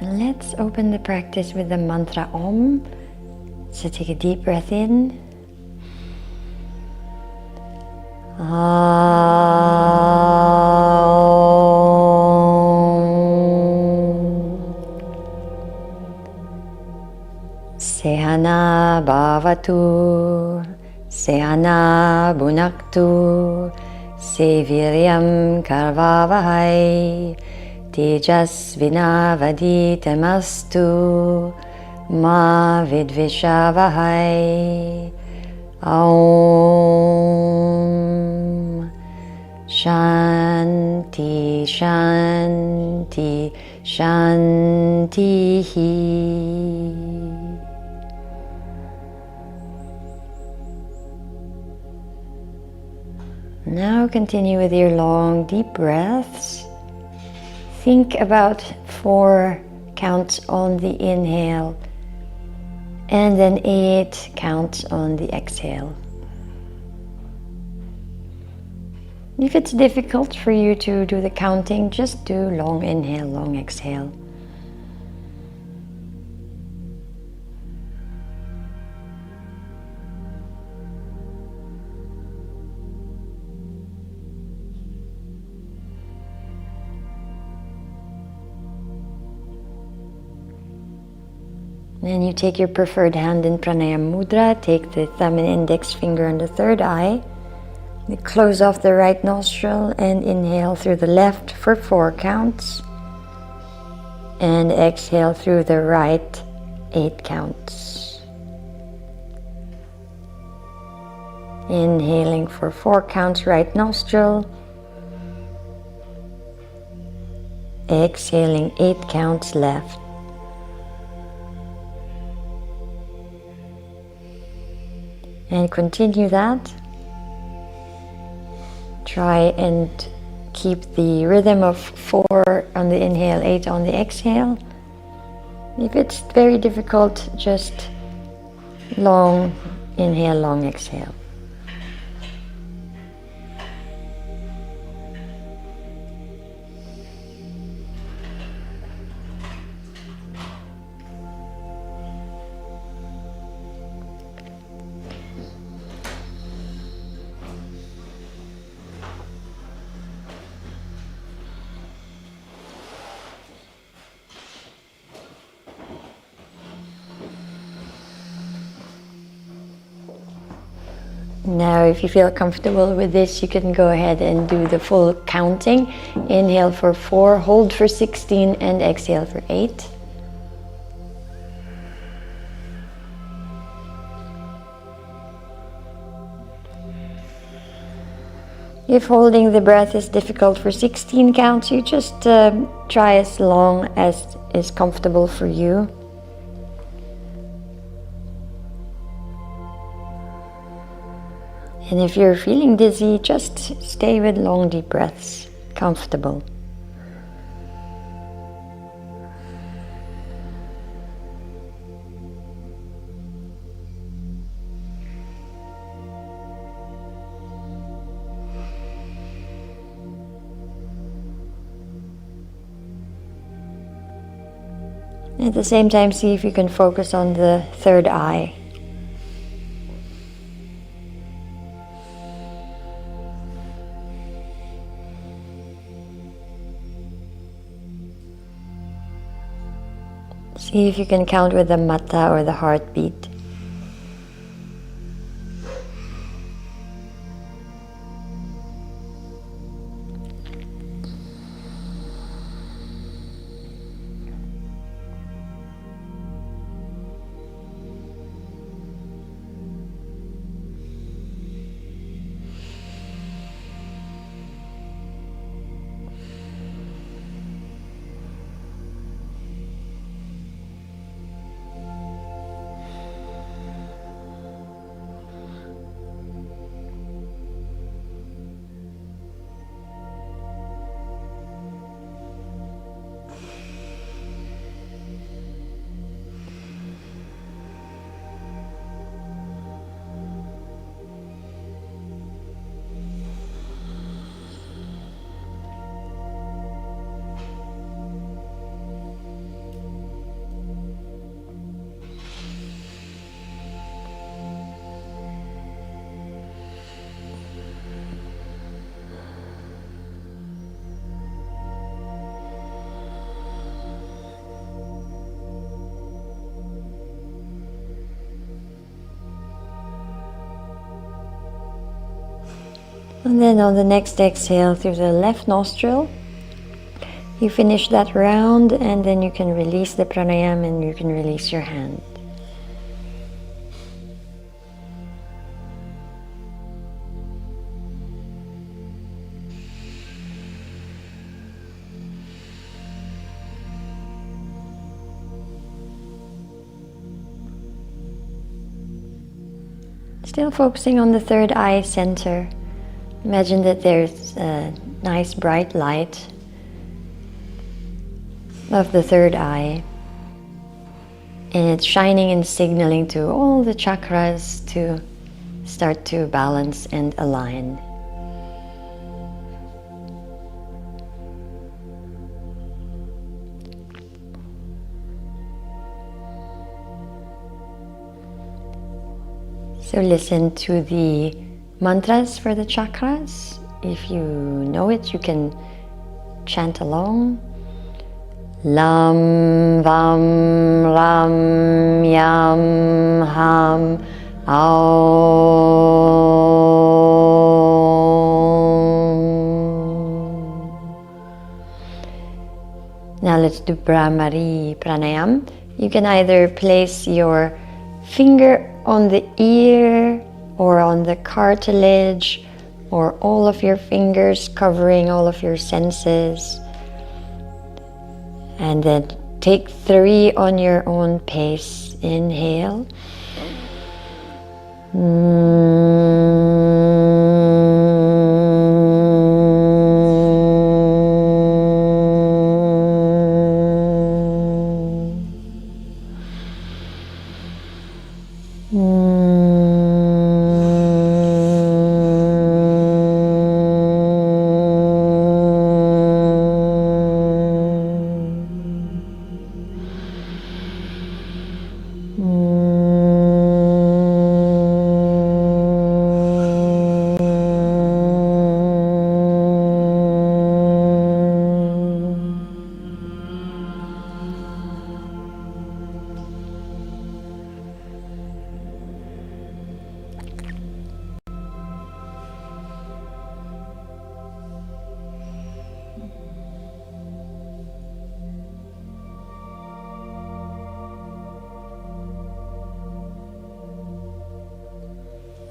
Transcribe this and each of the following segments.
And let's open the practice with the mantra Om. So take a deep breath in. Sehana bhavatu, sehana bhunaktu, seviryam karvavahai, tejasvinavaditamastu, ma vidvishavahai. Aum Shanti Shanti Shantihi. Now continue with your long deep breaths. Think about 4 counts on the inhale and then 8 counts on the exhale. If it's difficult for you to do the counting, just do long inhale, long exhale. Then you take your preferred hand in pranayama mudra, take the thumb and index finger on the third eye, you close off the right nostril and inhale through the left for 4 counts and exhale through the right 8 counts. Inhaling for 4 counts right nostril, exhaling 8 counts left. And continue that. Try and keep the rhythm of 4 on the inhale, 8 on the exhale. If it's very difficult, just long inhale, long exhale. Now, if you feel comfortable with this, you can go ahead and do the full counting. Inhale for 4, hold for 16, and exhale for 8. If holding the breath is difficult for 16 counts, you just try as long as is comfortable for you. And if you're feeling dizzy, just stay with long deep breaths, comfortable. At the same time, see if you can focus on the third eye. See if you can count with the mata or the heartbeat. And then on the next exhale through the left nostril, you finish that round, and then you can release the pranayama and you can release your hand. Still focusing on the third eye center. Imagine that there's a nice bright light of the third eye, and it's shining and signaling to all the chakras to start to balance and align. So listen to the mantras for the chakras. If you know it, you can chant along. Lam, Vam, Ram, Yam, Ham, Aum. Now let's do Brahmari Pranayam. You can either place your finger on the ear or on the cartilage, or all of your fingers covering all of your senses. And then take 3 on your own pace. Inhale.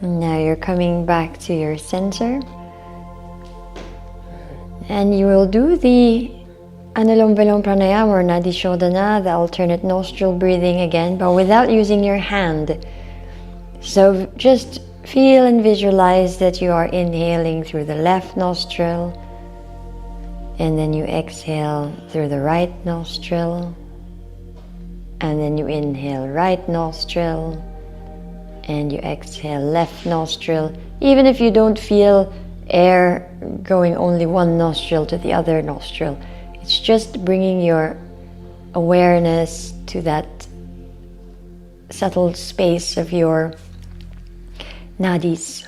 Now you're coming back to your center, and you will do the Anulom Vilom Pranayama or Nadi Shodhana, the alternate nostril breathing again, but without using your hand. So just feel and visualize that you are inhaling through the left nostril, and then you exhale through the right nostril, and then you inhale right nostril, and you exhale left nostril, even if you don't feel air going only one nostril to the other nostril. It's just bringing your awareness to that subtle space of your nadis.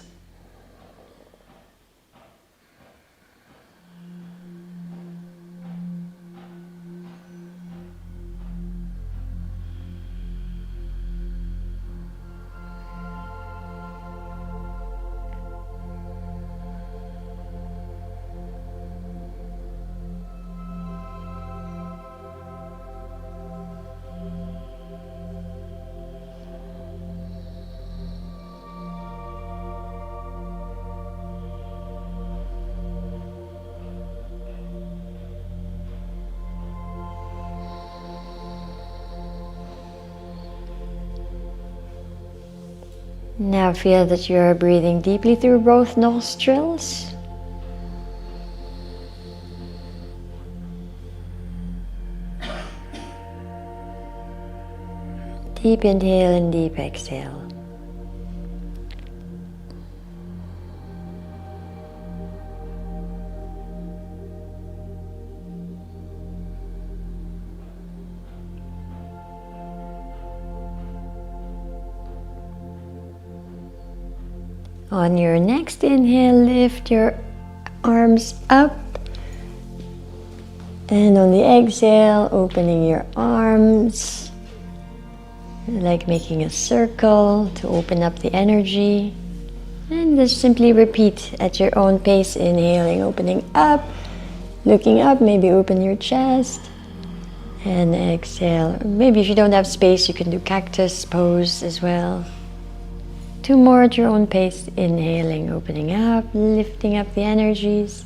Now feel that you are breathing deeply through both nostrils. Deep inhale and deep exhale. On your next inhale, lift your arms up, and on the exhale, opening your arms, like making a circle to open up the energy. And just simply repeat at your own pace, inhaling, opening up, looking up, maybe open your chest, and exhale. Maybe if you don't have space, you can do cactus pose as well. 2 more at your own pace, inhaling, opening up, lifting up the energies,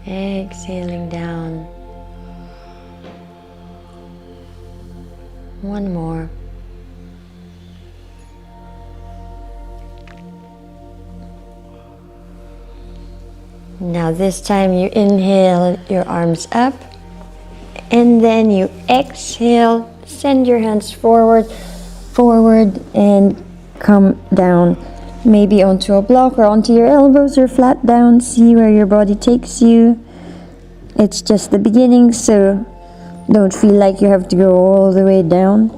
exhaling down. 1 more. Now this time you inhale your arms up, and then you exhale, send your hands forward and come down, maybe onto a block or onto your elbows or flat down. See where your body takes you. It's just the beginning, so don't feel like you have to go all the way down.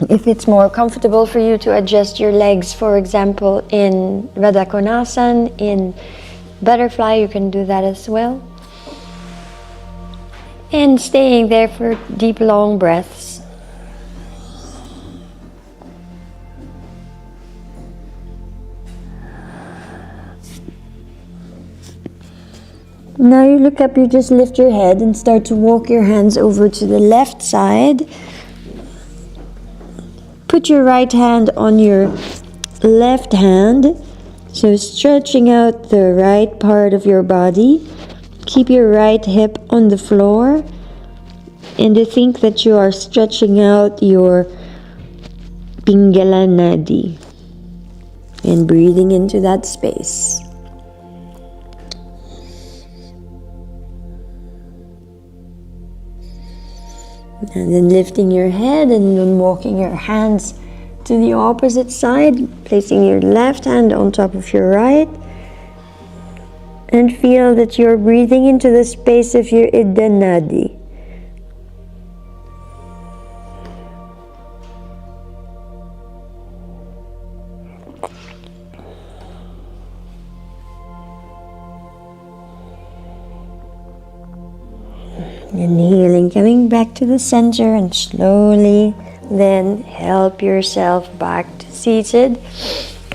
If it's more comfortable for you to adjust your legs, for example, in Radha Konasana, in butterfly, you can do that as well. And staying there for deep, long breaths. Now you look up, you just lift your head and start to walk your hands over to the left side. Put your right hand on your left hand, so stretching out the right part of your body. Keep your right hip on the floor, and to think that you are stretching out your Pingala Nadi and breathing into that space. And then lifting your head and then walking your hands to the opposite side, placing your left hand on top of your right, and feel that you're breathing into the space of your Ida Nadi. Inhaling, coming back to the center, and slowly then help yourself back to seated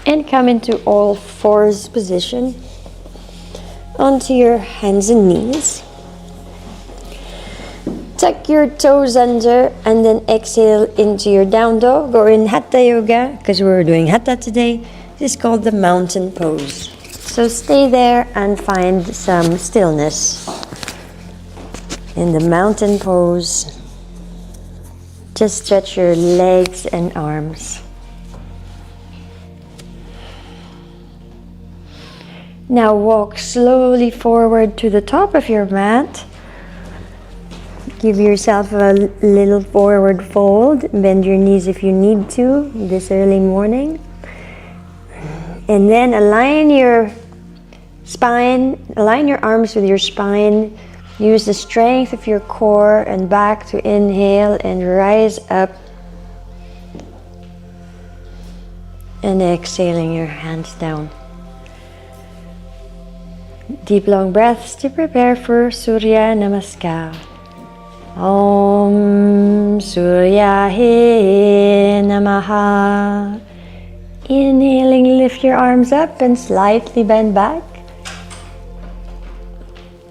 and come into all fours position onto your hands and knees. Tuck your toes under and then exhale into your down dog, or in Hatha Yoga, because we're doing Hatha today, it's called the mountain pose. So stay there and find some stillness. In the mountain pose, just stretch your legs and arms. Now walk slowly forward to the top of your mat. Give yourself a little forward fold. Bend your knees if you need to this early morning. And then align your spine, align your arms with your spine. Use the strength of your core and back to inhale and rise up. And exhaling your hands down. Deep long breaths to prepare for Surya Namaskar. Om Surya He Namaha. Inhaling, lift your arms up and slightly bend back.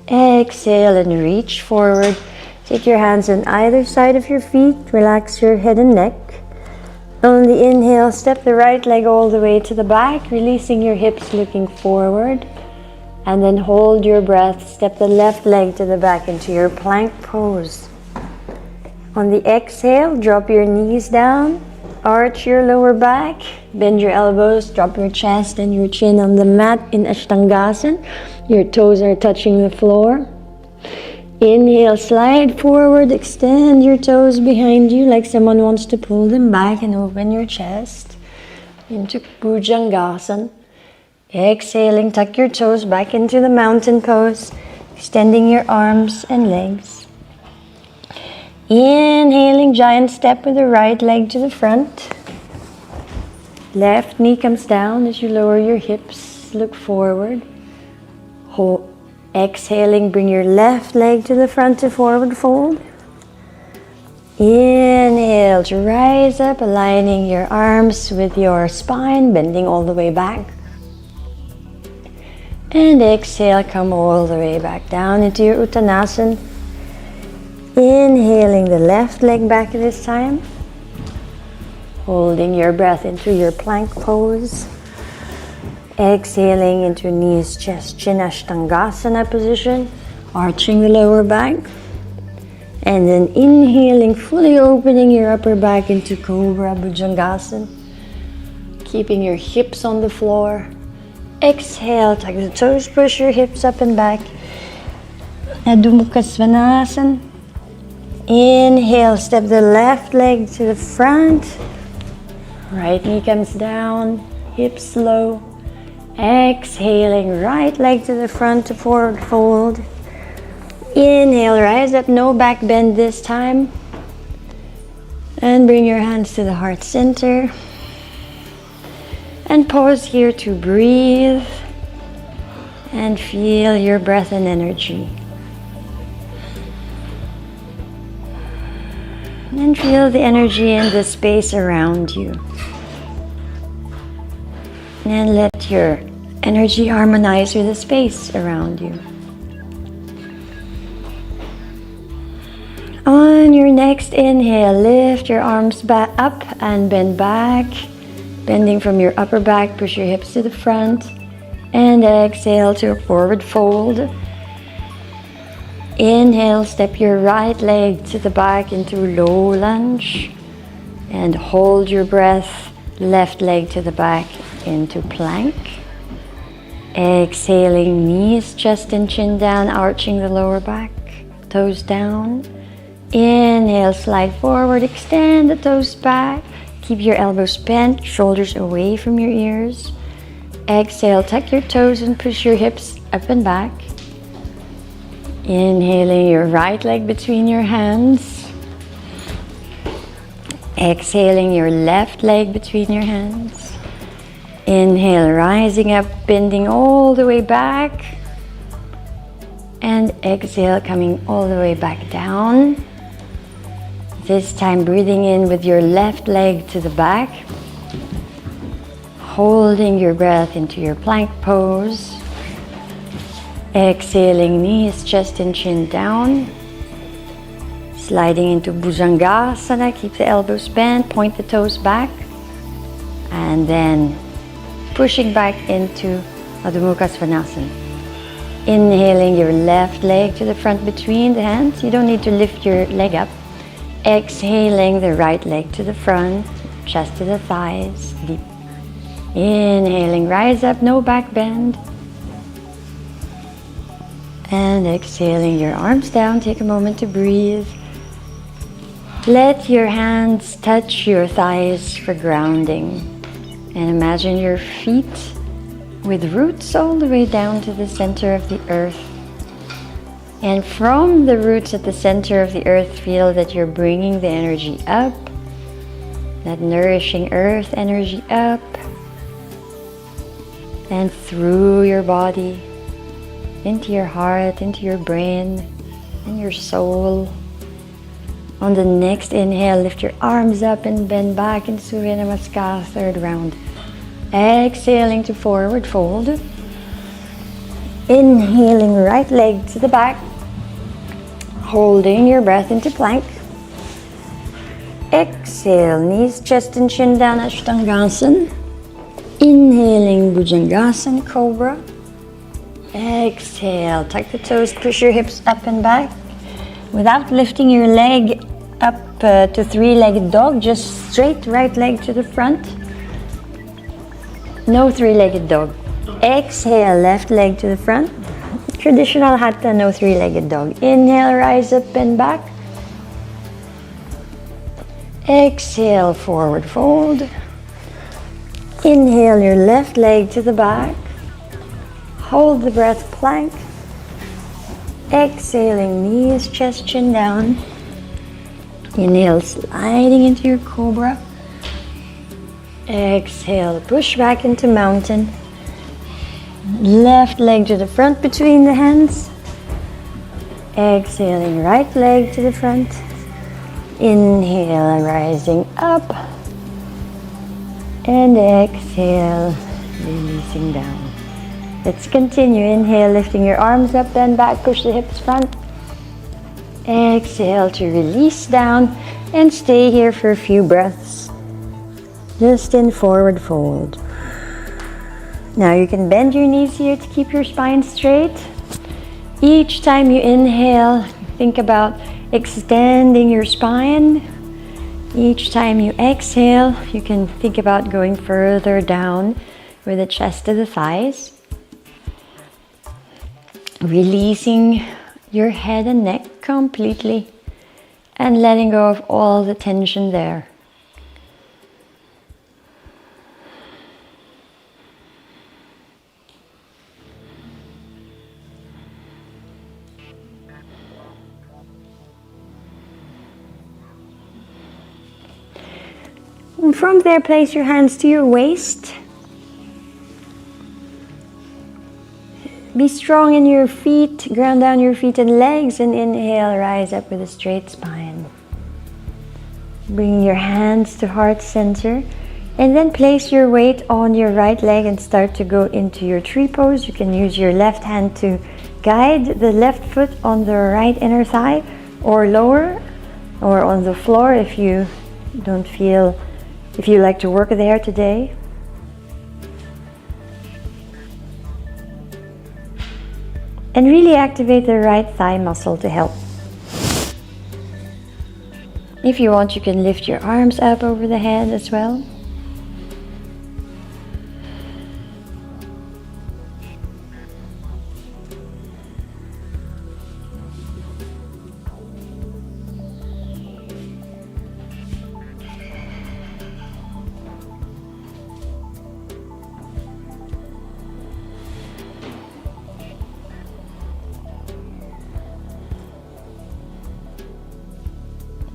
Exhale and reach forward. Take your hands on either side of your feet. Relax your head and neck. On the inhale, step the right leg all the way to the back, releasing your hips, looking forward. And then hold your breath. Step the left leg to the back into your plank pose. On the exhale, drop your knees down. Arch your lower back. Bend your elbows. Drop your chest and your chin on the mat in Ashtangasana. Your toes are touching the floor. Inhale, slide forward, extend your toes behind you like someone wants to pull them back, and open your chest into Bhujangasana. Exhaling, tuck your toes back into the mountain pose, extending your arms and legs. Inhaling, giant step with the right leg to the front. Left knee comes down as you lower your hips, look forward. Hold, Exhaling, bring your left leg to the front to forward fold. Inhale to rise up, aligning your arms with your spine, bending all the way back. And exhale, come all the way back down into your Uttanasana. Inhaling the left leg back this time. Holding your breath into your plank pose. Exhaling into knees, chest, chin, Ashtangasana position. Arching the lower back. And then inhaling, fully opening your upper back into Cobra Bhujangasana. Keeping your hips on the floor. Exhale, tuck the toes, push your hips up and back. Adho Mukha Svanasana. Inhale, step the left leg to the front. Right knee comes down, hips low. Exhaling, right leg to the front to forward fold. Inhale, rise up, no back bend this time. And bring your hands to the heart center. And pause here to breathe and feel your breath and energy. And feel the energy in the space around you. And let your energy harmonize with the space around you. On your next inhale, lift your arms back up and bend back. Bending from your upper back, push your hips to the front. And exhale to a forward fold. Inhale, step your right leg to the back into low lunge. And hold your breath, left leg to the back into plank. Exhaling, knees, chest and chin down, arching the lower back, toes down. Inhale, slide forward, extend the toes back. Keep your elbows bent, shoulders away from your ears. Exhale, tuck your toes and push your hips up and back. Inhaling your right leg between your hands. Exhaling your left leg between your hands. Inhale, rising up, bending all the way back. And exhale, coming all the way back down. This time breathing in with your left leg to the back. Holding your breath into your plank pose. Exhaling, knees, chest and chin down. Sliding into Bhujangasana, keep the elbows bent, point the toes back. And then pushing back into Adho Mukha Svanasana. Inhaling your left leg to the front between the hands. You don't need to lift your leg up. Exhaling the right leg to the front, chest to the thighs, deep. Inhaling, rise up, no back bend. And exhaling your arms down, take a moment to breathe. Let your hands touch your thighs for grounding. And imagine your feet with roots all the way down to the center of the earth. And from the roots at the center of the earth, feel that you're bringing the energy up, that nourishing earth energy up, and through your body, into your heart, into your brain, and your soul. On the next inhale, lift your arms up and bend back in Surya Namaskar, third round. Exhaling to forward fold. Inhaling, right leg to the back. Holding your breath into plank. Exhale, knees, chest and chin down, Ashtangasana. Inhaling, Bhujangasana, Cobra. Exhale, tuck the toes, push your hips up and back. Without lifting your leg up to three-legged dog, just straight right leg to the front. No three-legged dog. Exhale, left leg to the front. Traditional Hatha, no three-legged dog. Inhale, rise up and back. Exhale, forward fold. Inhale your left leg to the back. Hold the breath, plank. Exhaling, knees, chest, chin down. Inhale, sliding into your cobra. Exhale, push back into mountain. Left leg to the front between the hands. Exhaling, right leg to the front. Inhale, rising up. And exhale, releasing down. Let's continue. Inhale, lifting your arms up, bend back, push the hips front. Exhale to release down and stay here for a few breaths. Just in forward fold. Now you can bend your knees here to keep your spine straight. Each time you inhale, think about extending your spine. Each time you exhale, you can think about going further down with the chest to the thighs. Releasing your head and neck completely and letting go of all the tension there. And from there, place your hands to your waist. Be strong in your feet, ground down your feet and legs, and inhale, rise up with a straight spine. Bring your hands to heart center, and then place your weight on your right leg and start to go into your tree pose. You can use your left hand to guide the left foot on the right inner thigh, or lower, or on the floor if you don't feel, if you like to work there today. And really activate the right thigh muscle to help. If you want, you can lift your arms up over the head as well.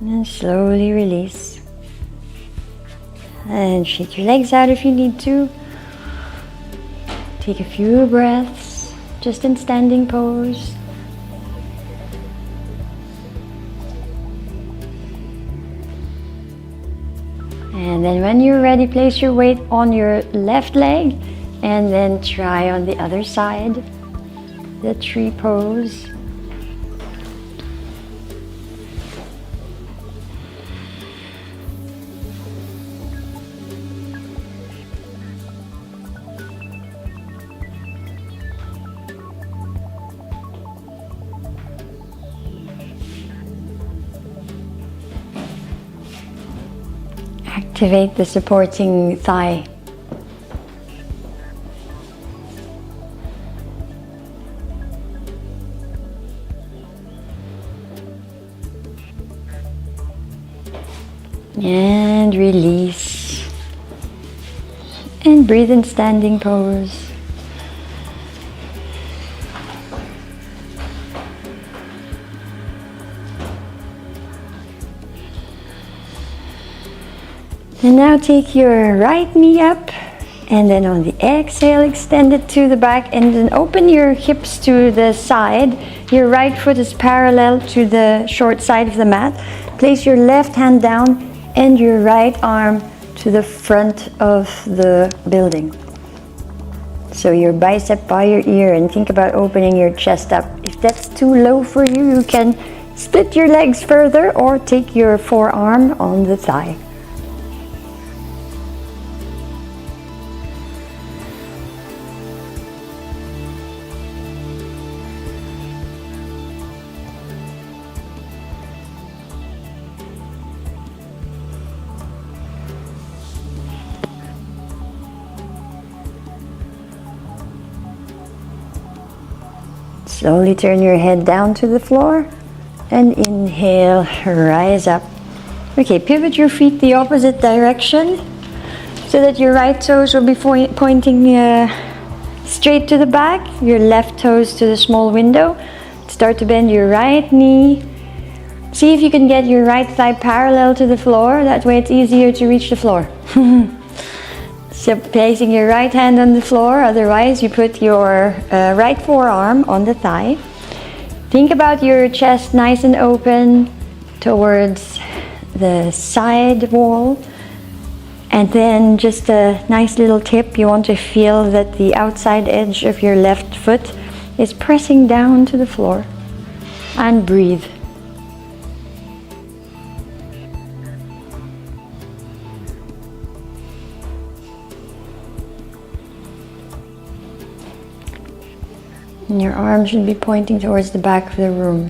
And slowly release. And shake your legs out if you need to. Take a few breaths, just in standing pose. And then when you're ready, place your weight on your left leg and then try on the other side, the tree pose. Activate the supporting thigh. And release. And breathe in standing pose. And now take your right knee up, and then on the exhale, extend it to the back, and then open your hips to the side. Your right foot is parallel to the short side of the mat. Place your left hand down and your right arm to the front of the building. So your bicep by your ear, and think about opening your chest up. If that's too low for you, you can split your legs further or take your forearm on the thigh. Slowly turn your head down to the floor and inhale, rise up. Okay, pivot your feet the opposite direction so that your right toes will be pointing straight to the back, your left toes to the small window. Start to bend your right knee. See if you can get your right thigh parallel to the floor, that way it's easier to reach the floor. So placing your right hand on the floor, otherwise you put your right forearm on the thigh. Think about your chest nice and open towards the side wall, and then just a nice little tip. You want to feel that the outside edge of your left foot is pressing down to the floor, and breathe. And your arms should be pointing towards the back of the room.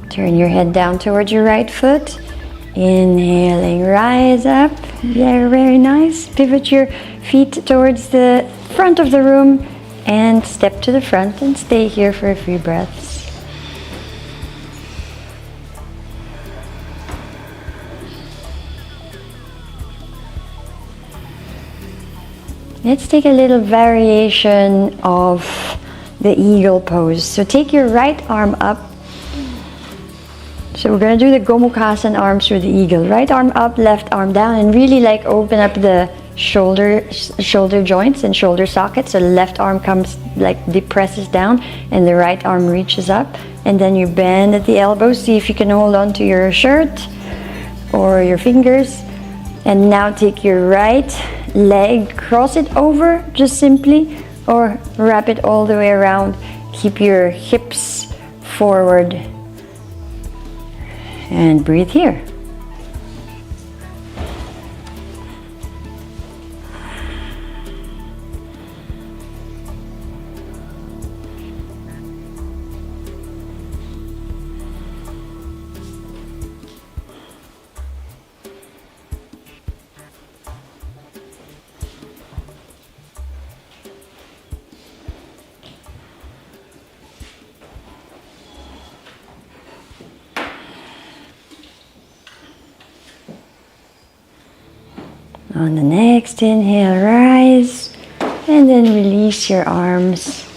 Turn your head down towards your right foot. Inhaling, rise up. Very, very nice. Pivot your feet towards the front of the room and step to the front and stay here for a few breaths. Let's take a little variation of the eagle pose. So take your right arm up. So we're going to do the Gomukhasana arms through the eagle. Right arm up, left arm down, and really like open up the shoulder joints and shoulder sockets. So the left arm comes like depresses down and the right arm reaches up. And then you bend at the elbows. See if you can hold on to your shirt or your fingers. And now take your right leg, cross it over just simply, or wrap it all the way around. Keep your hips forward and breathe here. On the next inhale, rise, and then release your arms.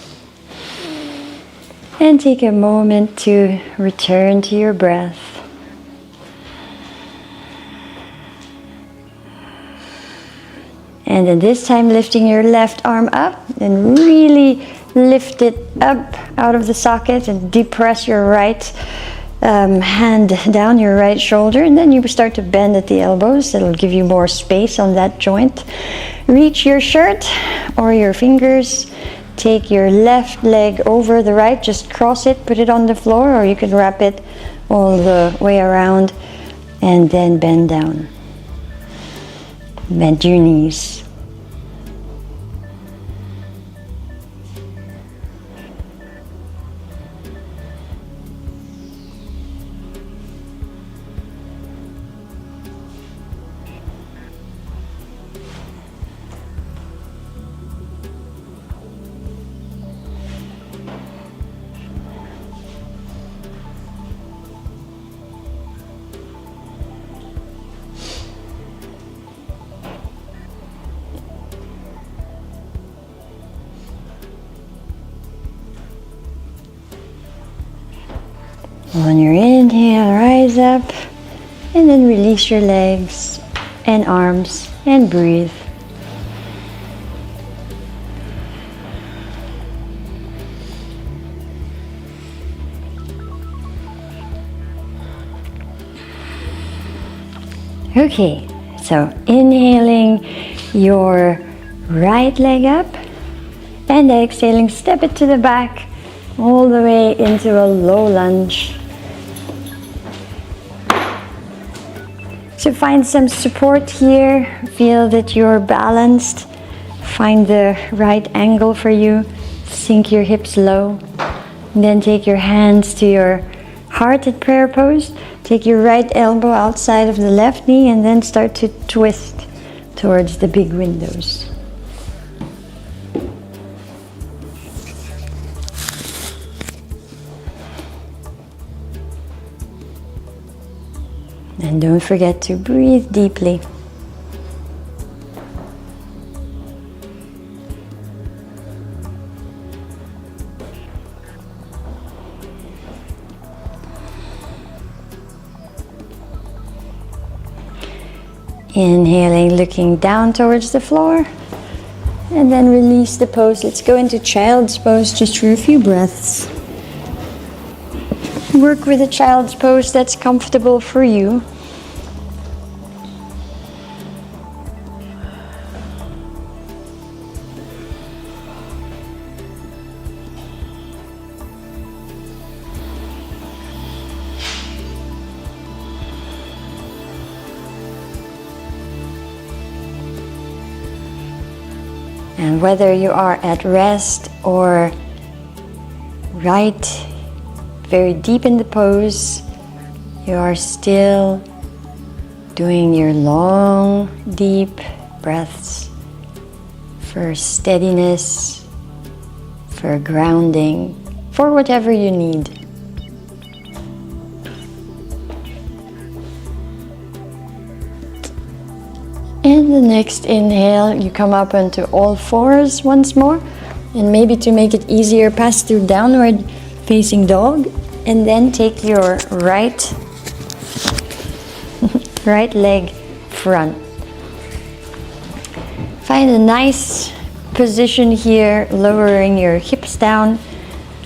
And take a moment to return to your breath. And then this time lifting your left arm up and really lift it up out of the socket and depress your right hand down your right shoulder, and then you start to bend at the elbows. That'll give you more space on that joint. Reach your shirt or your fingers. Take your left leg over the right, just cross it, put it on the floor, or you can wrap it all the way around and then bend down. Bend your knees. On your inhale, rise up and then release your legs and arms and breathe. Okay, so inhaling your right leg up and exhaling, step it to the back all the way into a low lunge. So find some support here, feel that you're balanced, find the right angle for you, sink your hips low, and then take your hands to your heart at prayer pose. Take your right elbow outside of the left knee and then start to twist towards the big windows. And don't forget to breathe deeply. Inhaling, looking down towards the floor. And then release the pose. Let's go into child's pose just for a few breaths. Work with a child's pose that's comfortable for you. And whether you are at rest or right very deep in the pose, you are still doing your long, deep breaths for steadiness, for grounding, for whatever you need. And the next inhale, you come up onto all fours once more. And maybe to make it easier, pass through downward facing dog. And then take your right leg front. Find a nice position here, lowering your hips down.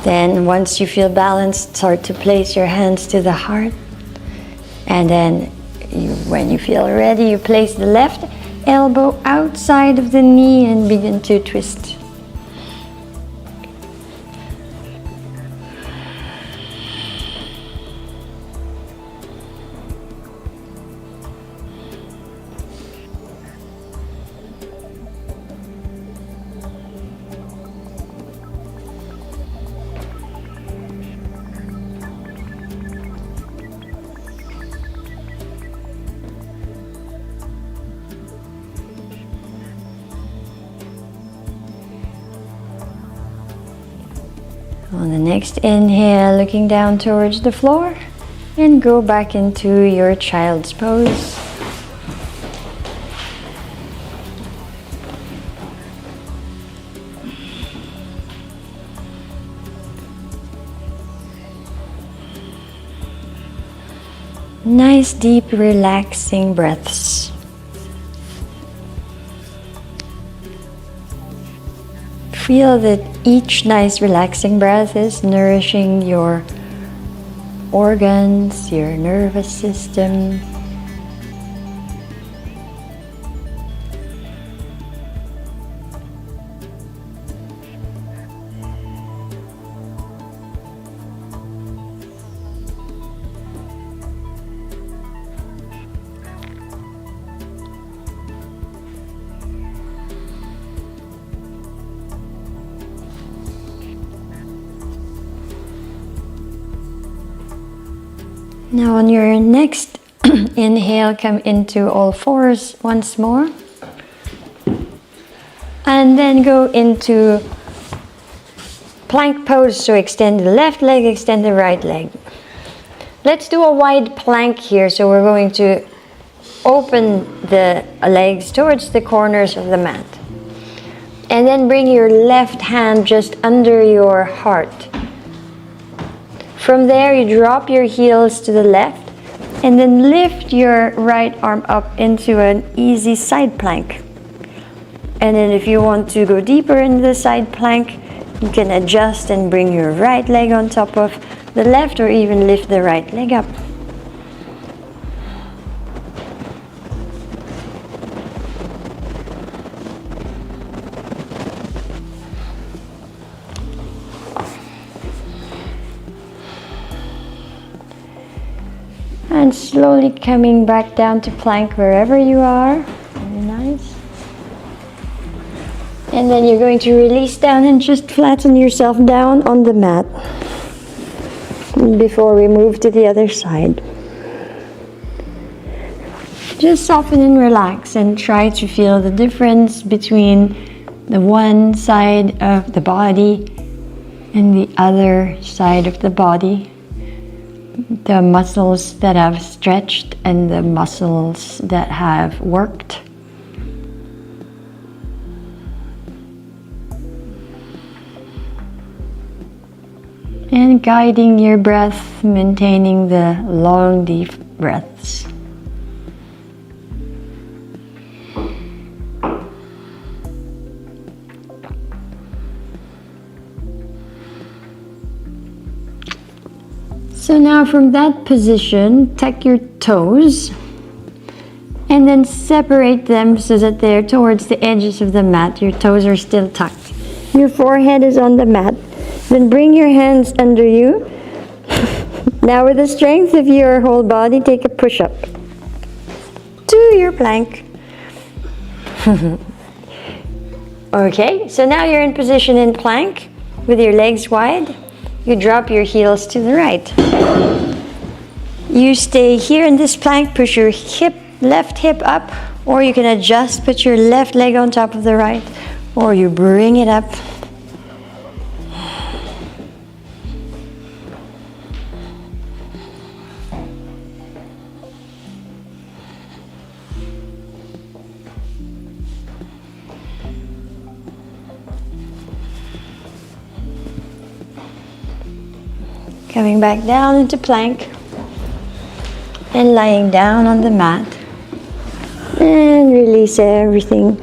Then once you feel balanced, start to place your hands to the heart. And then when you feel ready, you place the left elbow outside of the knee and begin to twist. On the next inhale, looking down towards the floor, and go back into your child's pose. Nice, deep, relaxing breaths. Feel that each nice relaxing breath is nourishing your organs, your nervous system. Now on your next inhale, come into all fours once more. And then go into plank pose, so extend the left leg, extend the right leg. Let's do a wide plank here, so we're going to open the legs towards the corners of the mat. And then bring your left hand just under your heart. From there, you drop your heels to the left and then lift your right arm up into an easy side plank. And then if you want to go deeper into the side plank, you can adjust and bring your right leg on top of the left, or even lift the right leg up. And slowly coming back down to plank wherever you are. Very nice. And then you're going to release down and just flatten yourself down on the mat before we move to the other side. Just soften and relax and try to feel the difference between the one side of the body and the other side of the body. The muscles that have stretched and the muscles that have worked. And guiding your breath, maintaining the long, deep breaths. So now from that position, tuck your toes and then separate them so that they're towards the edges of the mat. Your toes are still tucked. Your forehead is on the mat. Then bring your hands under you. Now with the strength of your whole body, take a push-up to your plank. Okay, so now you're in position in plank with your legs wide. You drop your heels to the right. You stay here in this plank, push your left hip up, or you can adjust, put your left leg on top of the right, or you bring it up. Coming back down into plank and lying down on the mat and release everything.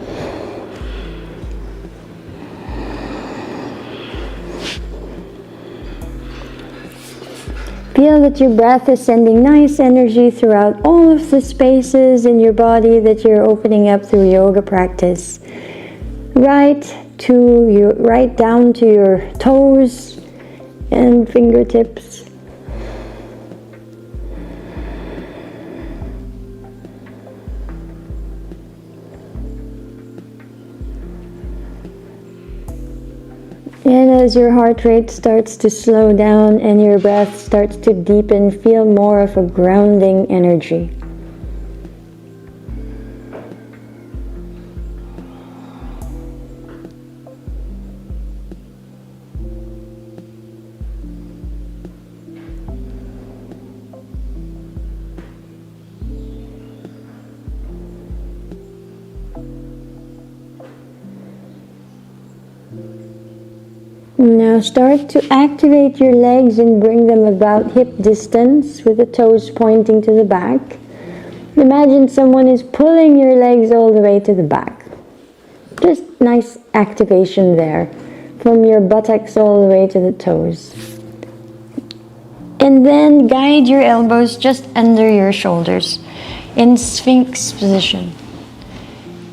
Feel that your breath is sending nice energy throughout all of the spaces in your body that you're opening up through yoga practice. Right down to your toes and fingertips. And as your heart rate starts to slow down and your breath starts to deepen, feel more of a grounding energy. Now start to activate your legs and bring them about hip distance with the toes pointing to the back. Imagine someone is pulling your legs all the way to the back. Just nice activation there, from your buttocks all the way to the toes. And then guide your elbows just under your shoulders in Sphinx position.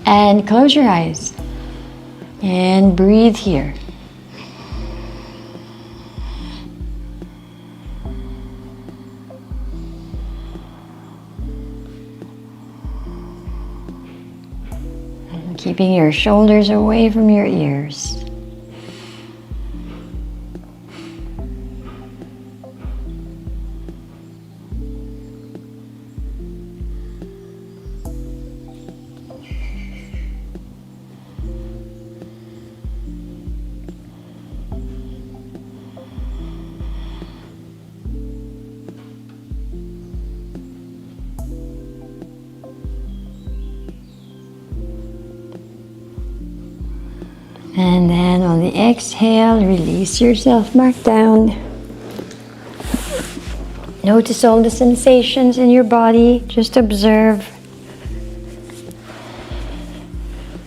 And close your eyes. And breathe here. Keeping your shoulders away from your ears. And then on the exhale, release yourself back down. Notice all the sensations in your body. Just observe.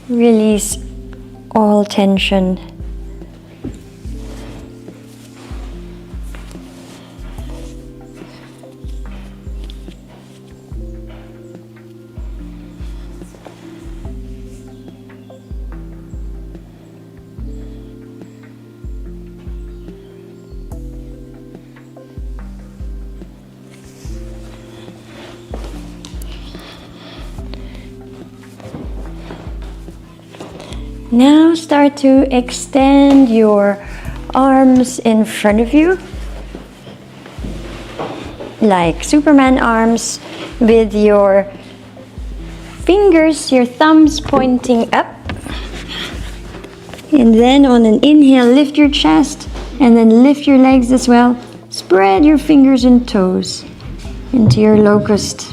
Release all tension. Now start to extend your arms in front of you, like Superman arms, with your fingers, your thumbs pointing up. And then on an inhale, lift your chest and then lift your legs as well. Spread your fingers and toes into your locust.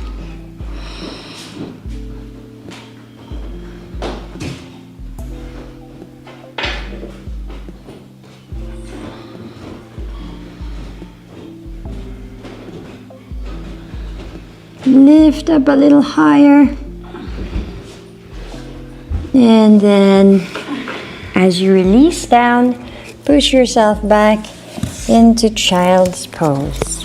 Lift up a little higher, and then as you release down, push yourself back into child's pose.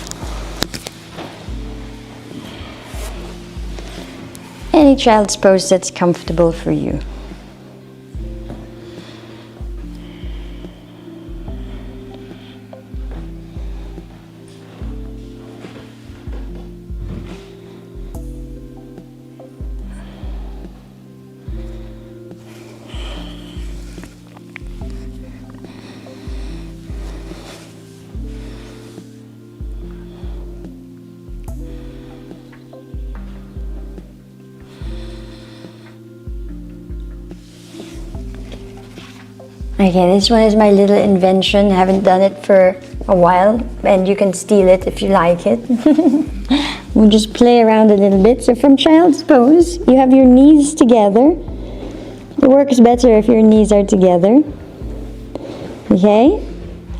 any child's pose that's comfortable for you. Okay, this one is my little invention. I haven't done it for a while, and you can steal it if you like it. We'll just play around a little bit. So from child's pose, you have your knees together. It works better if your knees are together. Okay,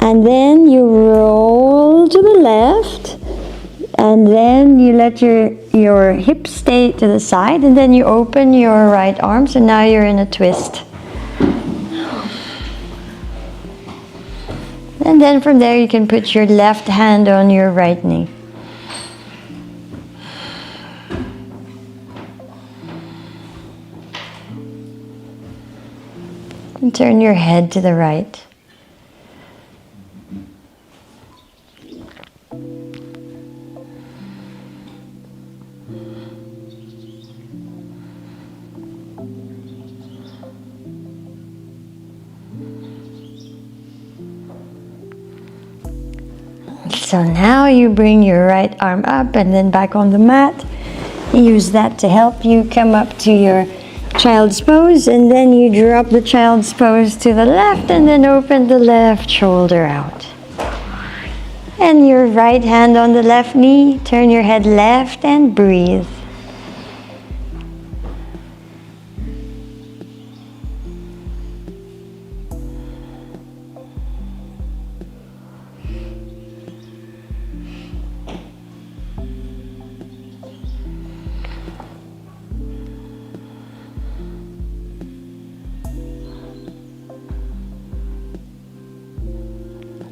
and then you roll to the left, and then you let your hips stay to the side, and then you open your right arm, so now you're in a twist. And then from there you can put your left hand on your right knee. And turn your head to the right. So now you bring your right arm up and then back on the mat. Use that to help you come up to your child's pose, and then you drop the child's pose to the left and then open the left shoulder out. And your right hand on the left knee, turn your head left and breathe.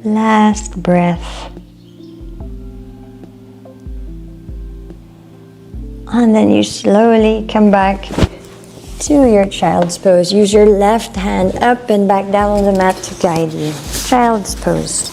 Last breath. And then you slowly come back to your child's pose. Use your left hand up and back down on the mat to guide you. Child's pose.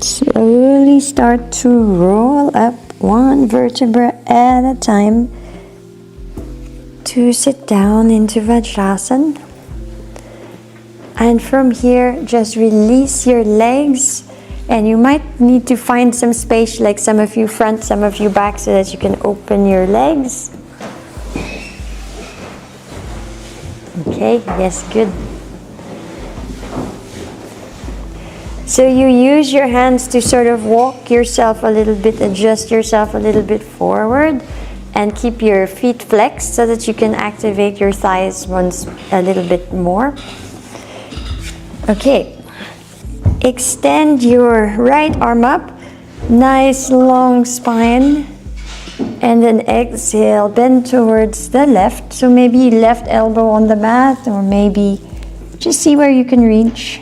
Slowly start to roll up one vertebra at a time to sit down into Vajrasana. And from here, just release your legs, and you might need to find some space, like some of you front, some of you back, so that you can open your legs. Okay, yes, good. So you use your hands to sort of walk yourself a little bit, adjust yourself a little bit forward, and keep your feet flexed so that you can activate your thighs once a little bit more. Okay, extend your right arm up, nice long spine, and then exhale, bend towards the left. So maybe left elbow on the mat, or maybe just see where you can reach.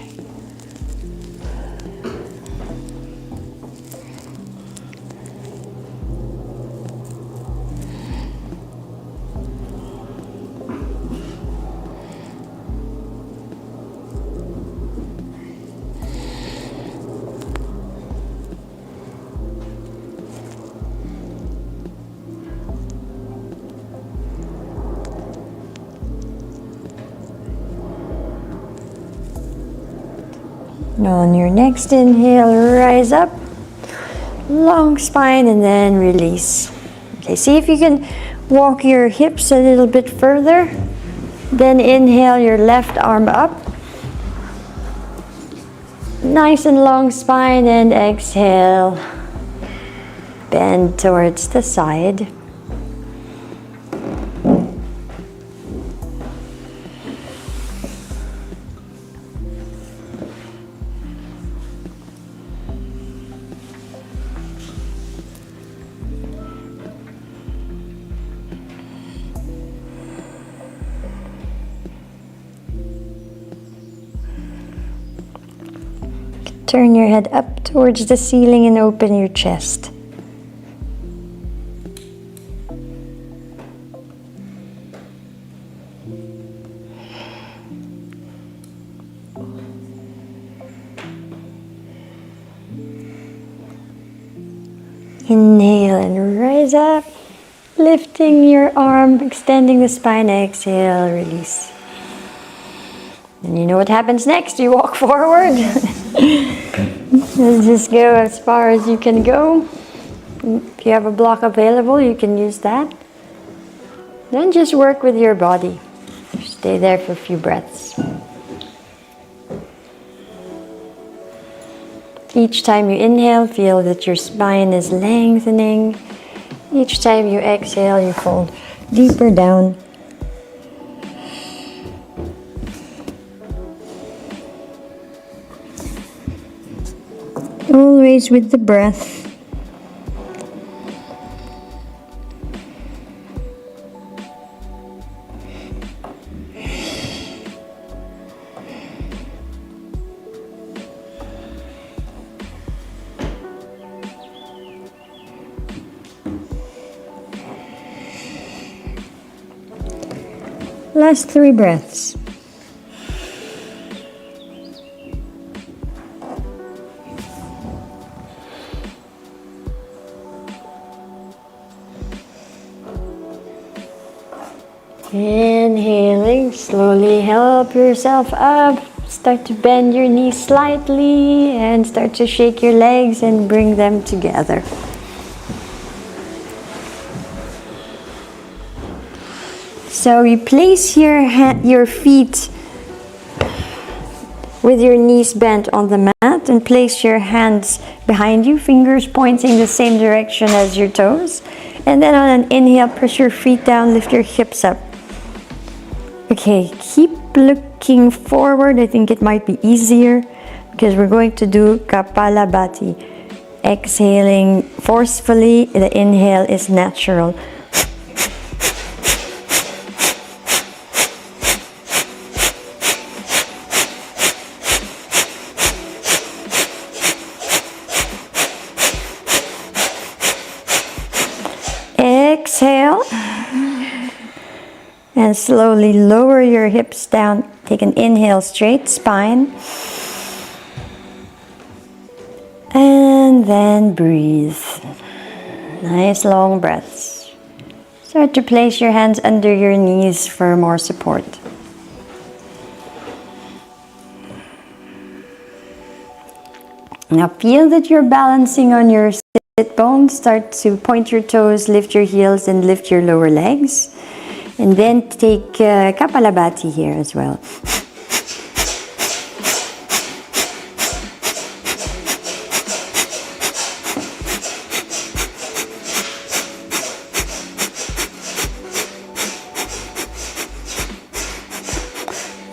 On your next inhale, rise up, long spine, and then release. Okay, see if you can walk your hips a little bit further. Then inhale your left arm up. Nice and long spine, and exhale, bend towards the side. Turn your head up towards the ceiling and open your chest. Inhale and rise up, lifting your arm, extending the spine. Exhale, release. And you know what happens next? You walk forward. Just go as far as you can go. If you have a block available, you can use that. Then just work with your body. Stay there for a few breaths. Each time you inhale, feel that your spine is lengthening. Each time you exhale, you fall deeper down. Always with the breath. Last 3 breaths. Inhaling, slowly help yourself up. Start to bend your knees slightly and start to shake your legs and bring them together. So you place your feet with your knees bent on the mat and place your hands behind you, fingers pointing the same direction as your toes. And then on an inhale, press your feet down, lift your hips up. Okay, keep looking forward. I think it might be easier because we're going to do Kapalabhati. Exhaling forcefully, the inhale is natural. Exhale and slowly lower your hips down. Take an inhale, straight spine, and then breathe. Nice long breaths. Start to place your hands under your knees for more support. Now feel that you're balancing on your sit bones. Start to point your toes, lift your heels, and lift your lower legs. And then take Kapalabhati here as well.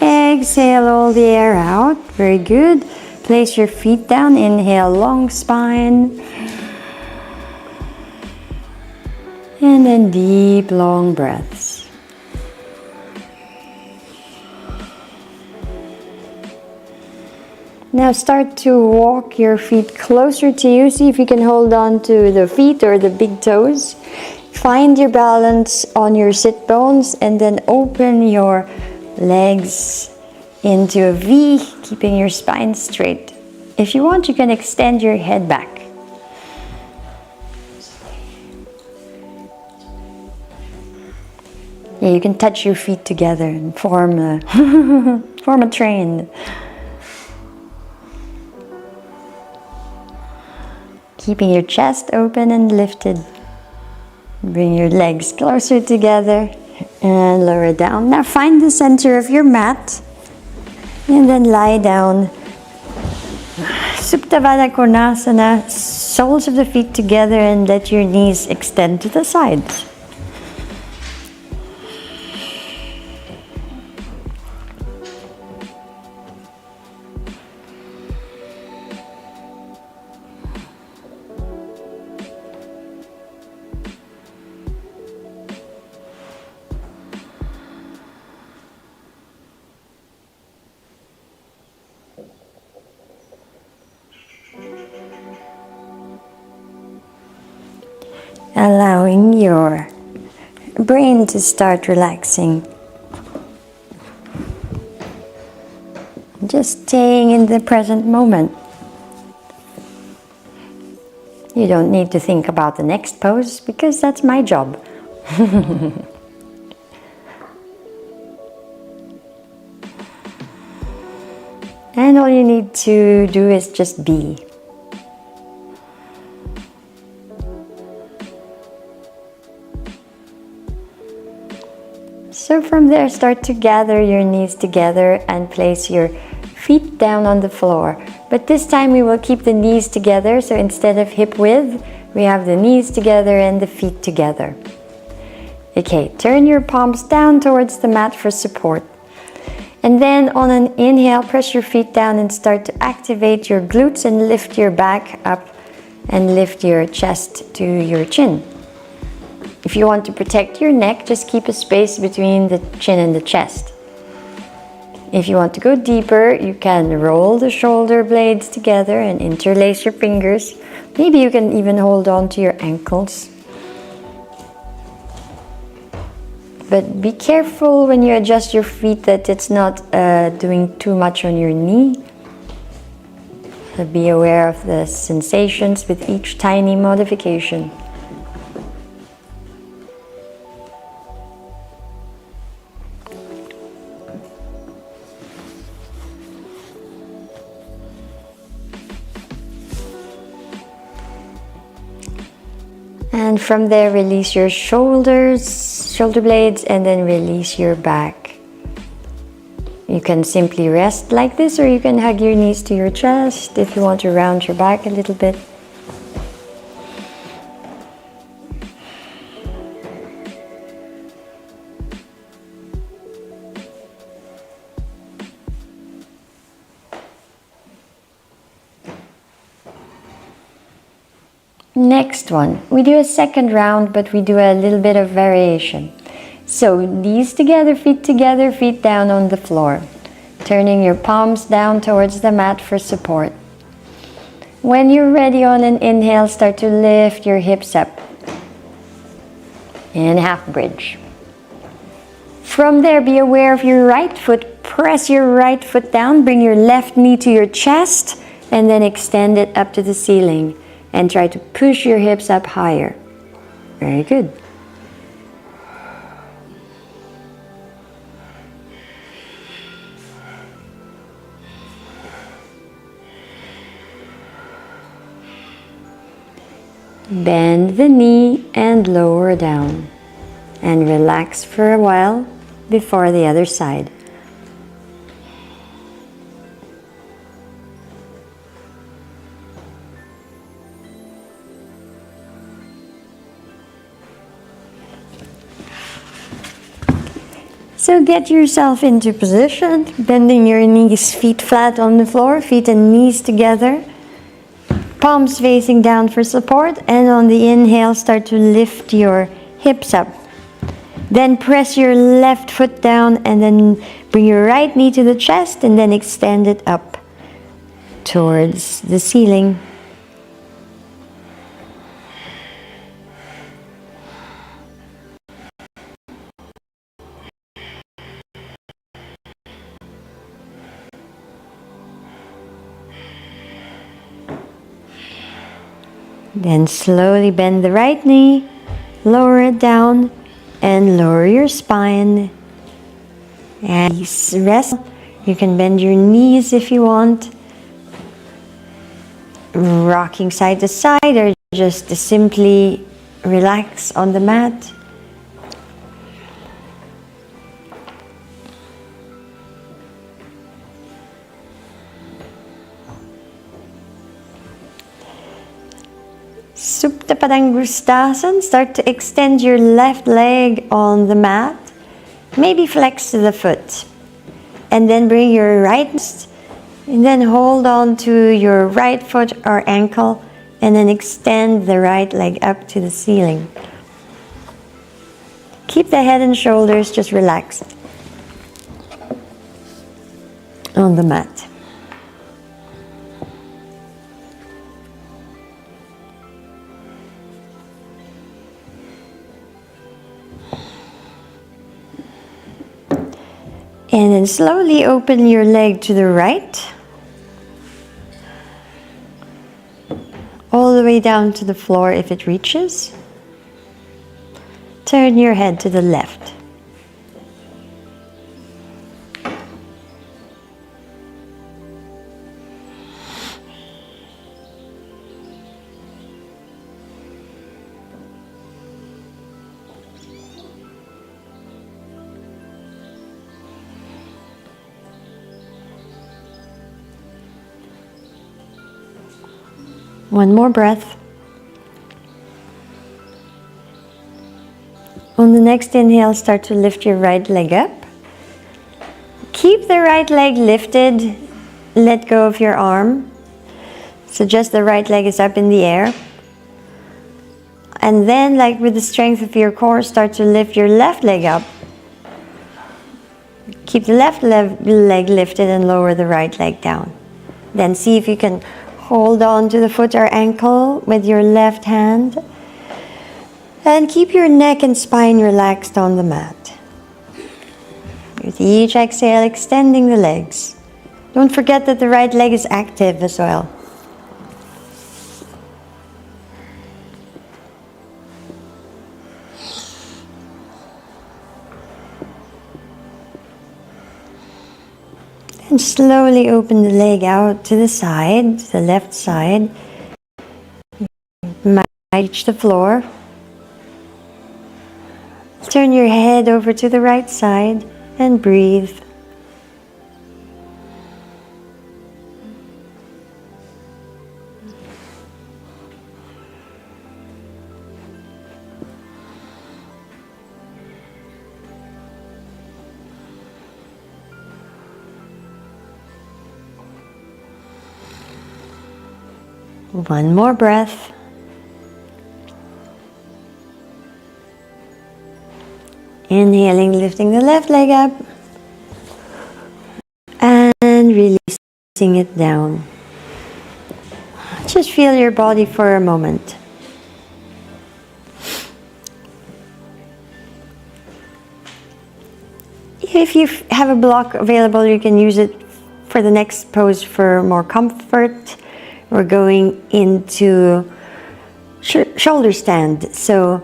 Exhale all the air out. Very good. Place your feet down. Inhale, long spine. And then deep, long breaths. Now start to walk your feet closer to you. See if you can hold on to the feet or the big toes. Find your balance on your sit bones and then open your legs into a V, keeping your spine straight. If you want, you can extend your head back. Yeah, you can touch your feet together and form a train. Keeping your chest open and lifted. Bring your legs closer together and lower down. Now find the center of your mat and then lie down. Suptavada Konasana, soles of the feet together and let your knees extend to the sides. allowing your brain to start relaxing. Just staying in the present moment. You don't need to think about the next pose because that's my job. And all you need to do is just be. So from there, start to gather your knees together and place your feet down on the floor. But this time we will keep the knees together, so instead of hip width, we have the knees together and the feet together. Okay, turn your palms down towards the mat for support. And then on an inhale, press your feet down and start to activate your glutes and lift your back up and lift your chest to your chin. If you want to protect your neck, just keep a space between the chin and the chest. If you want to go deeper, you can roll the shoulder blades together and interlace your fingers. Maybe you can even hold on to your ankles. But be careful when you adjust your feet that it's not doing too much on your knee. So be aware of the sensations with each tiny modification. And from there, release your shoulders, shoulder blades, and then release your back. You can simply rest like this, or you can hug your knees to your chest if you want to round your back a little bit. Next one, we do a second round, but we do a little bit of variation. So knees together, feet down on the floor. Turning your palms down towards the mat for support. When you're ready on an inhale, start to lift your hips up. In half bridge. From there, be aware of your right foot. Press your right foot down, bring your left knee to your chest, and then extend it up to the ceiling. And try to push your hips up higher. Very good. Bend the knee and lower down. And relax for a while before the other side. So get yourself into position, bending your knees, feet flat on the floor, feet and knees together. Palms facing down for support, and on the inhale, start to lift your hips up. Then press your left foot down and then bring your right knee to the chest and then extend it up towards the ceiling. Then slowly bend the right knee, lower it down, and lower your spine. And rest. You can bend your knees if you want. Rocking side to side, or just simply relax on the mat. Supta Padangustasana. Start to extend your left leg on the mat. Maybe flex to the foot. And then bring your right wrist. And then hold on to your right foot or ankle. And then extend the right leg up to the ceiling. Keep the head and shoulders just relaxed on the mat. And then slowly open your leg to the right. All the way down to the floor if it reaches. Turn your head to the left. One more breath. On the next inhale, start to lift your right leg up. Keep the right leg lifted. Let go of your arm. So just the right leg is up in the air. And then, like with the strength of your core, start to lift your left leg up. Keep the left leg lifted and lower the right leg down. Then see if you can hold on to the foot or ankle with your left hand. And keep your neck and spine relaxed on the mat. With each exhale, extending the legs. Don't forget that the right leg is active as well. And slowly open the leg out to the side, to the left side. You might reach the floor. Turn your head over to the right side and breathe. One more breath. Inhaling, lifting the left leg up. And releasing it down. Just feel your body for a moment. If you have a block available, you can use it for the next pose for more comfort. We're going into shoulder stand. So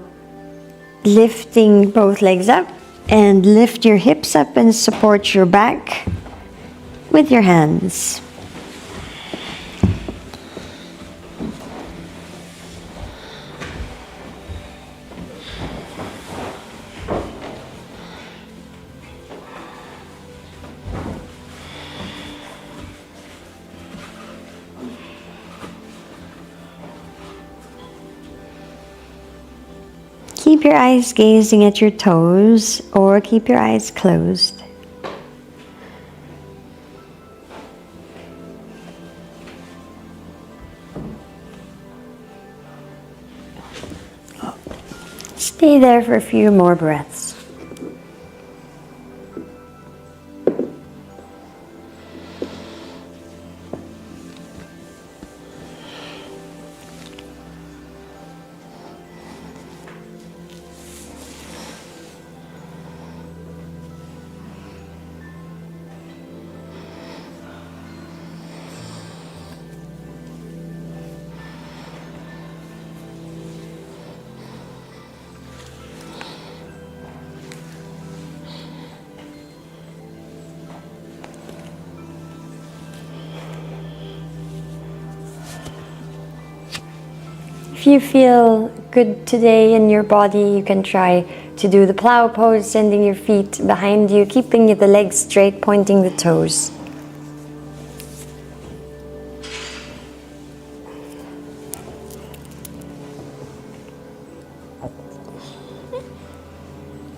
lifting both legs up and lift your hips up and support your back with your hands. Keep your eyes gazing at your toes or keep your eyes closed. Stay there for a few more breaths. If you feel good today in your body, you can try to do the plow pose, sending your feet behind you, keeping the legs straight, pointing the toes.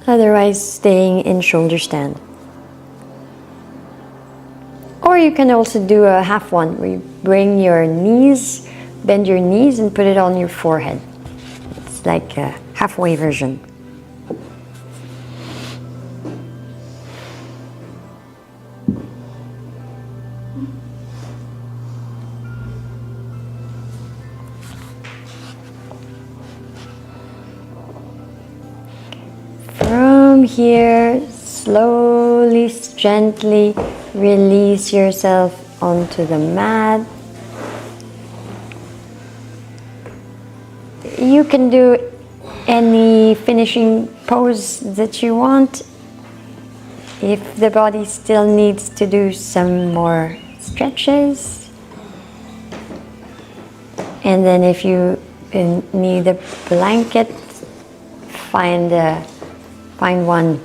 Otherwise, staying in shoulder stand. Or you can also do a half one, where you bring your knees, bend your knees and put it on your forehead. It's like a halfway version. From here, slowly, gently release yourself onto the mat. You can do any finishing pose that you want. If the body still needs to do some more stretches. And then if you need a blanket, find one.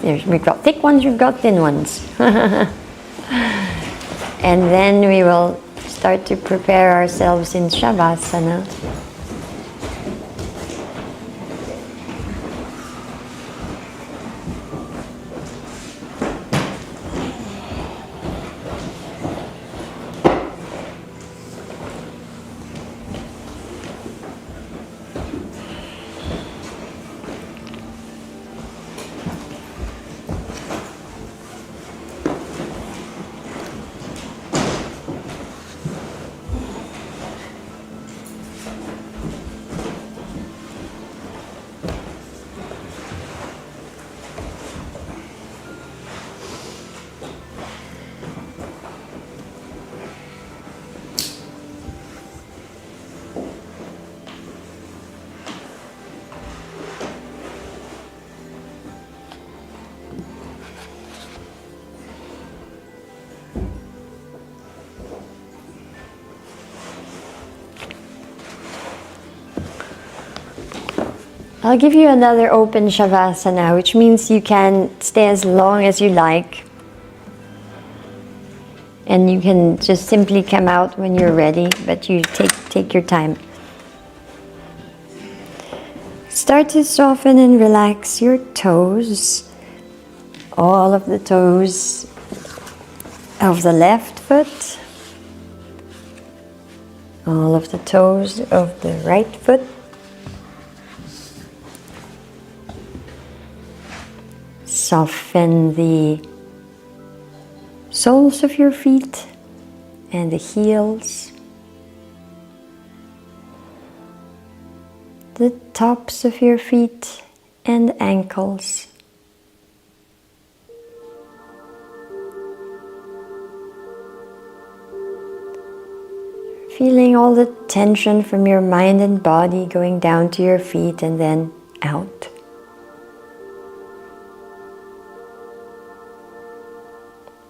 We've got thick ones, we've got thin ones. And then we will start to prepare ourselves in Shavasana. I'll give you another open Shavasana, which means you can stay as long as you like. And you can just simply come out when you're ready, but you take your time. Start to soften and relax your toes. All of the toes of the left foot. All of the toes of the right foot. Soften the soles of your feet and the heels, the tops of your feet and ankles. Feeling all the tension from your mind and body going down to your feet and then out.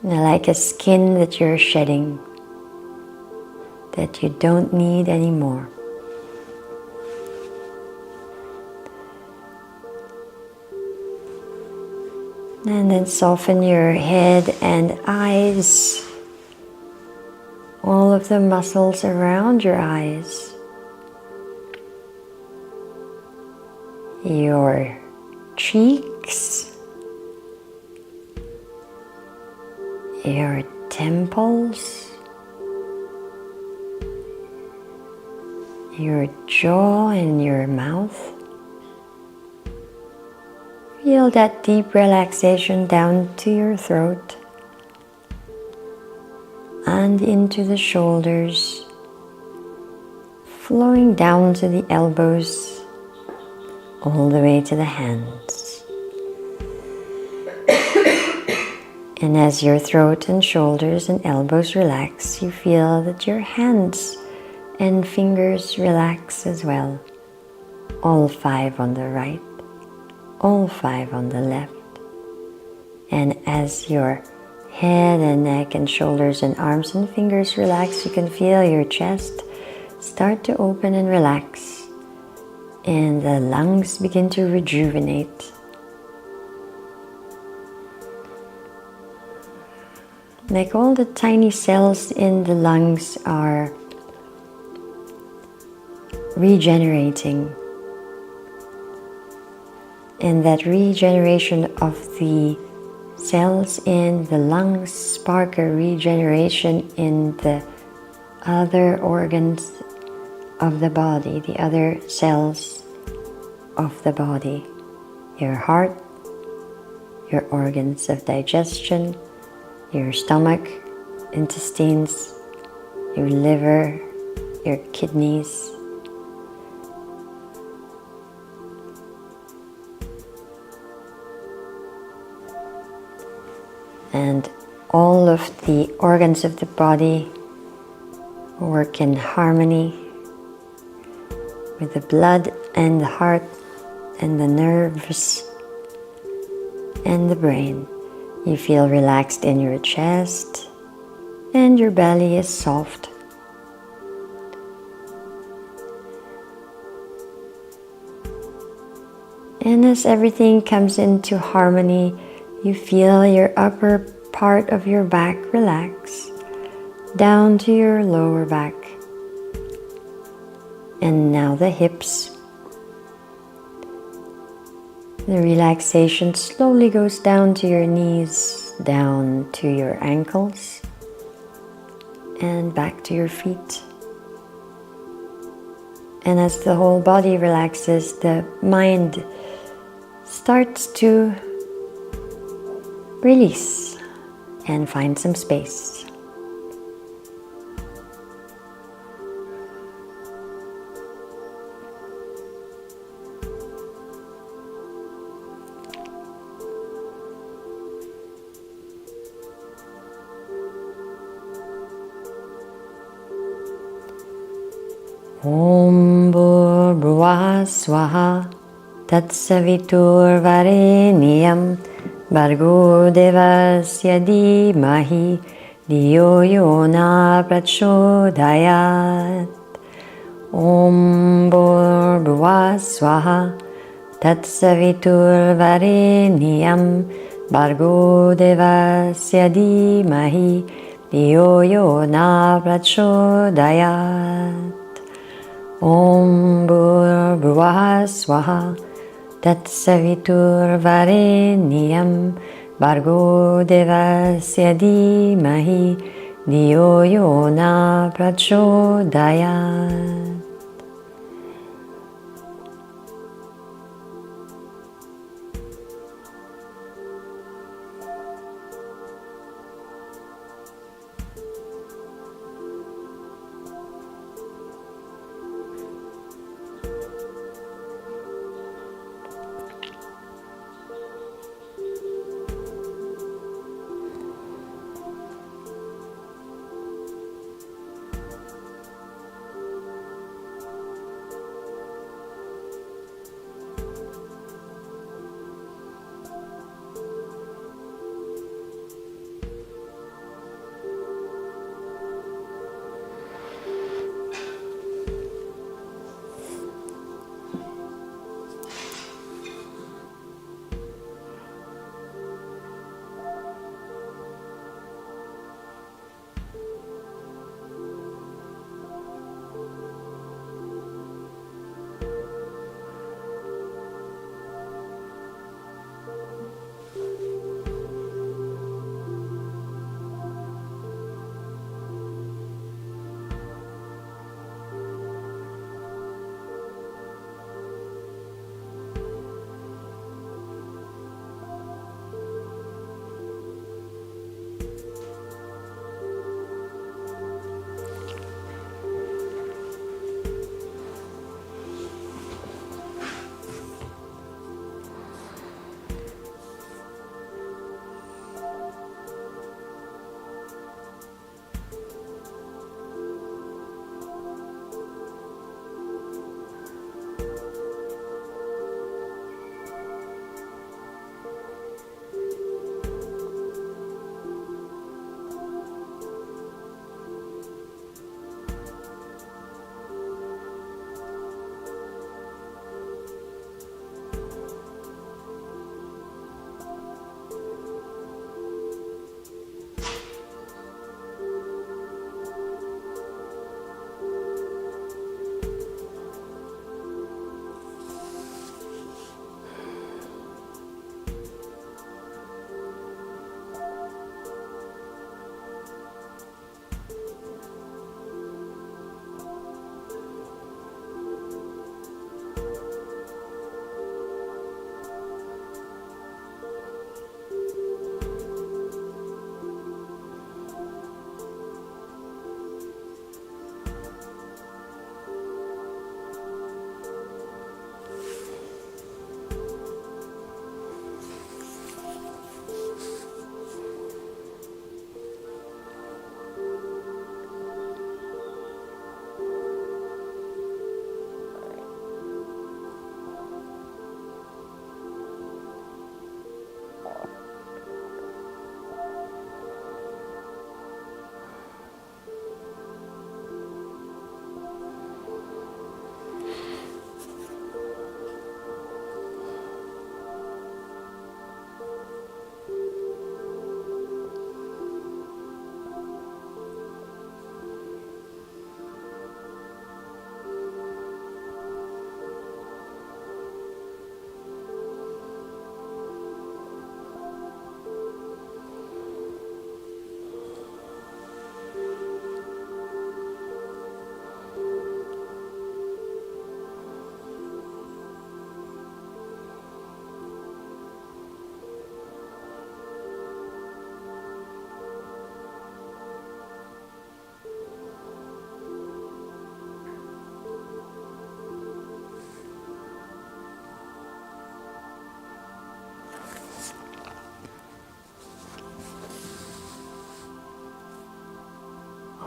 Like a skin that you're shedding, that you don't need anymore. And then soften your head and eyes, all of the muscles around your eyes, your cheeks, your temples, your jaw and your mouth. Feel that deep relaxation down to your throat and into the shoulders, flowing down to the elbows, all the way to the hands. And as your throat and shoulders and elbows relax, you feel that your hands and fingers relax as well. All 5 on the right, all 5 on the left. And as your head and neck and shoulders and arms and fingers relax, you can feel your chest start to open and relax. And the lungs begin to rejuvenate. Like all the tiny cells in the lungs are regenerating. And that regeneration of the cells in the lungs spark a regeneration in the other organs of the body, the other cells of the body. Your heart, your organs of digestion, your stomach, intestines, your liver, your kidneys. and all of the organs of the body work in harmony with the blood and the heart and the nerves and the brain. You feel relaxed in your chest and your belly is soft. And as everything comes into harmony, you feel your upper part of your back relax down to your lower back. And now the hips. The relaxation slowly goes down to your knees, down to your ankles, and back to your feet. And as the whole body relaxes, the mind starts to release and find some space. Om Bhurvuvah Swaha Tatsaviturvarenyam Bhargo Devasya Dhimahi Dhiyo Yona Prachodayat. Om Bhurvuvah Swaha Tatsaviturvarenyam Bhargo Devasya Dhimahi Dhiyo Yona Prachodayat. Om Bhurvuvah Swaha Tatsaviturvarenyam Bhargo Devasya Dhimahi Dhiyo Yona Prachodayat.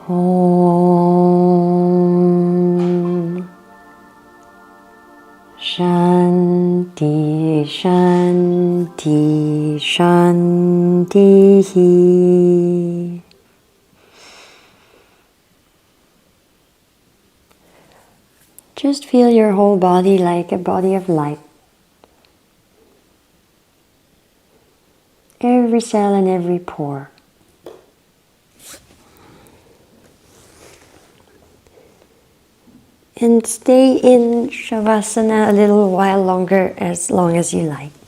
Om Shanti Shanti Shanti. Just feel your whole body like a body of light. Every cell and every pore. And stay in Shavasana a little while longer, as long as you like.